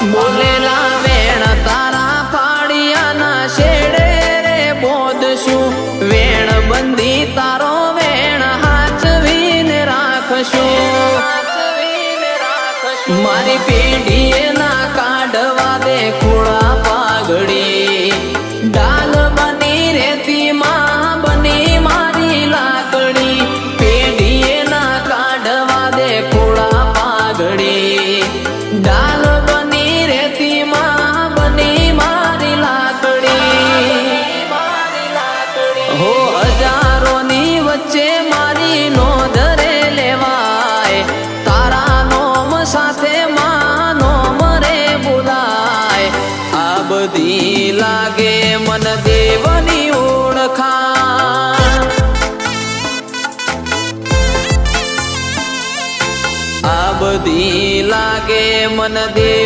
બોલેલા વેણ તારા ફાડિયાના શેડે રે બોધશું વેણ બંધી તારો વેણ હાચવીને રાખશું મારી પેઢીએ ના કાઢવા દે ખોળા પાઘડી ડાલ બની રેતી માં બની મારી લાકડી પેઢીએ ના કાઢવા દે ખોળા પાઘડી ડાલ બની રેતી માં બની મારી લાકડી હો હજારોની વચ્ચે મારી નોંધ રે લેવાય તારા નોમ સાથે માં નોમ રે બોલાય આ બધી લાગે મન દેવની ઓળખાણ આ બધી લાગે મન દેવ